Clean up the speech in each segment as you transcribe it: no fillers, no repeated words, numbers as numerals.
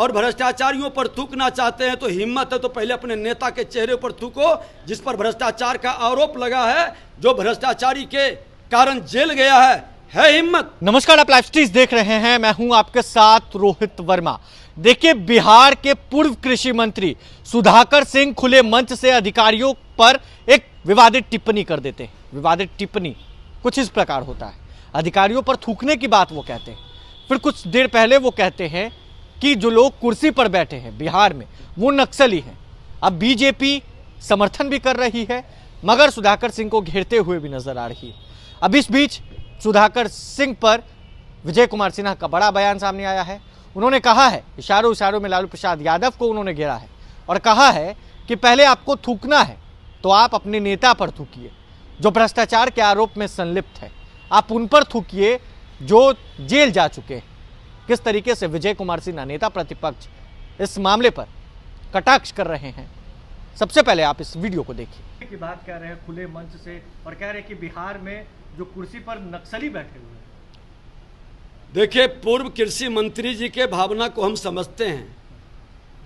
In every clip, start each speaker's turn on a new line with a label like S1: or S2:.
S1: और भ्रष्टाचारियों पर थूकना चाहते हैं तो हिम्मत है तो पहले अपने नेता के चेहरे पर थूको, जिस पर भ्रष्टाचार का आरोप लगा है, जो भ्रष्टाचारी के कारण जेल गया है हिम्मत।
S2: नमस्कार, आप लाइव स्ट्रीम देख रहे हैं, मैं हूं आपके साथ रोहित वर्मा। देखिए, बिहार के पूर्व कृषि मंत्री सुधाकर सिंह खुले मंच से अधिकारियों पर एक विवादित टिप्पणी कर देते हैं। विवादित टिप्पणी कुछ इस प्रकार होता है, अधिकारियों पर थूकने की बात वो कहते हैं, फिर कुछ देर पहले वो कहते हैं कि जो लोग कुर्सी पर बैठे हैं बिहार में वो नक्सली हैं। अब बीजेपी समर्थन भी कर रही है मगर सुधाकर सिंह को घेरते हुए भी नजर आ रही है। अब इस बीच सुधाकर सिंह पर विजय कुमार सिन्हा का बड़ा बयान सामने आया है। उन्होंने कहा है, इशारों इशारों में लालू प्रसाद यादव को उन्होंने घेरा है और कहा है कि पहले आपको थूकना है तो आप अपने नेता पर थूकिए जो भ्रष्टाचार के आरोप में संलिप्त है, आप उन पर थूकिए जो जेल जा चुके हैं। किस तरीके से विजय कुमार सिन्हा नेता प्रतिपक्ष इस मामले पर कटाक्ष कर रहे हैं, सबसे पहले आप इस वीडियो को देखिए। की बात कर रहे हैं खुले मंच से और कह रहे हैं कि बिहार में जो कुर्सी पर नक्सली बैठे हुए हैं।
S1: देखिए, पूर्व कृषि मंत्री जी के भावना को हम समझते हैं।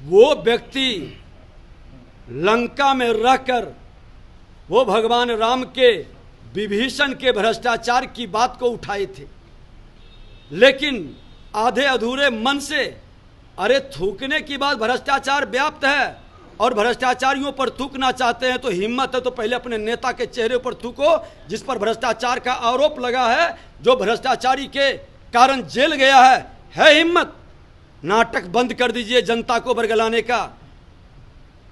S1: वो व्यक्ति लंका में रहकर वो भगवान राम के विभीषण के भ्रष्टाचार की बात को उठाए थे, लेकिन आधे अधूरे मन से अरे थूकने की बात, भ्रष्टाचार व्याप्त है और भ्रष्टाचारियों पर थूकना चाहते हैं तो हिम्मत है तो पहले अपने नेता के चेहरे पर थूको, जिस पर भ्रष्टाचार का आरोप लगा है, जो भ्रष्टाचारी के कारण जेल गया है हिम्मत। नाटक बंद कर दीजिए, जनता को बरगलाने का।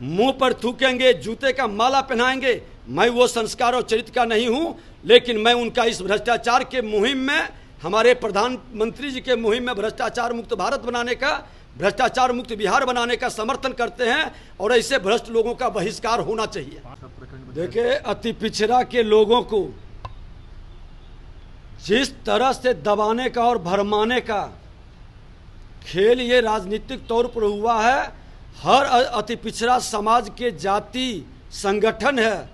S1: मुंह पर थूकेंगे, जूते का माला पहनाएंगे। मैं वो संस्कार और चरित्र का नहीं हूं, लेकिन मैं उनका इस भ्रष्टाचार के मुहिम में, हमारे प्रधानमंत्री जी के मुहिम में भ्रष्टाचार मुक्त भारत बनाने का, भ्रष्टाचार मुक्त बिहार बनाने का समर्थन करते हैं और ऐसे भ्रष्ट लोगों का बहिष्कार होना चाहिए। देखिए, अति पिछड़ा के लोगों को जिस तरह से दबाने का और भरमाने का खेल ये राजनीतिक तौर पर हुआ है, हर अति पिछड़ा समाज के जाति संगठन है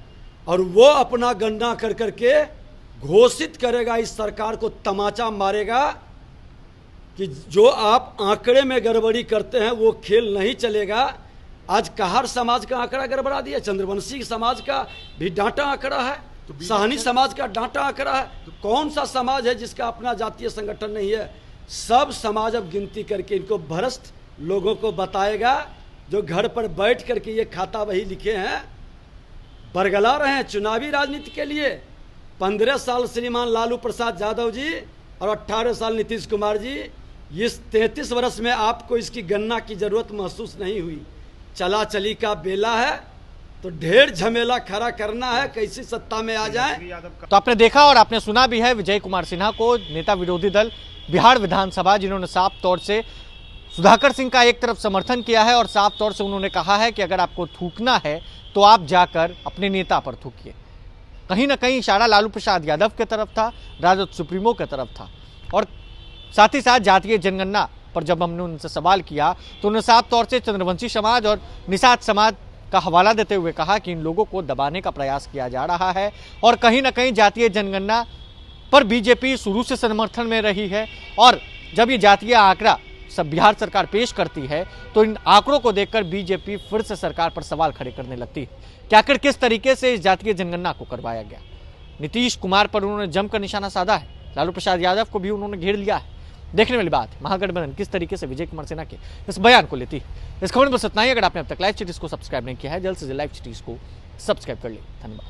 S1: और वो अपना गणना कर करके घोषित करेगा, इस सरकार को तमाचा मारेगा कि जो आप आंकड़े में गड़बड़ी करते हैं वो खेल नहीं चलेगा। आज कहार समाज का आंकड़ा गड़बड़ा दिया, चंद्रवंशी समाज का भी डांटा आंकड़ा है, साहनी समाज का डांटा आंकड़ा है। तो कौन सा समाज है जिसका अपना जातीय संगठन नहीं है? सब समाज अब गिनती करके इनको भ्रष्ट लोगों को बताएगा, जो घर पर बैठ करके ये खाता वही लिखे हैं, बरगला रहे हैं चुनावी राजनीति के लिए। 15 साल श्रीमान लालू प्रसाद यादव जी और 18 साल नीतीश कुमार जी, इस 33 वर्ष में आपको इसकी गणना की जरूरत महसूस नहीं हुई। चला चली का बेला है तो ढेर झमेला खड़ा करना है, कैसी सत्ता में आ जाए।
S2: तो आपने देखा और आपने सुना भी है विजय कुमार सिन्हा को, नेता विरोधी दल बिहार विधानसभा, जिन्होंने साफ तौर से सुधाकर सिंह का एक तरफ समर्थन किया है और साफ तौर से उन्होंने कहा है कि अगर आपको थूकना है तो आप जाकर अपने नेता पर थूकिए। कहीं ना कहीं इशारा लालू प्रसाद यादव की तरफ था, राजद सुप्रीमो की तरफ था। और साथ ही साथ जातीय जनगणना पर जब हमने उनसे सवाल किया तो उन्होंने साफ तौर से चंद्रवंशी समाज और निषाद समाज का हवाला देते हुए कहा कि इन लोगों को दबाने का प्रयास किया जा रहा है और कहीं ना कहीं जातीय जनगणना पर बीजेपी शुरू से समर्थन में रही है। और जब ये जातीय आंकड़ा सब बिहार सरकार पेश करती है तो इन आंकड़ों को देखकर बीजेपी फिर से सरकार पर सवाल खड़े करने लगती है कि आखिर किस तरीके से इस जातीय जनगणना को करवाया गया। नीतीश कुमार पर उन्होंने जमकर निशाना साधा है, लालू प्रसाद यादव को भी उन्होंने घेर लिया है। देखने वाली बात है महागठबंधन किस तरीके से विजय कुमार सिन्हा के इस बयान को लेती है। इस खबर में बस इतना ही। अगर आपने अब तक लाइव चिटीज को सब्सक्राइब नहीं किया है, जल्द से जल्द लाइव चिटीज को सब्सक्राइब कर ले। धन्यवाद।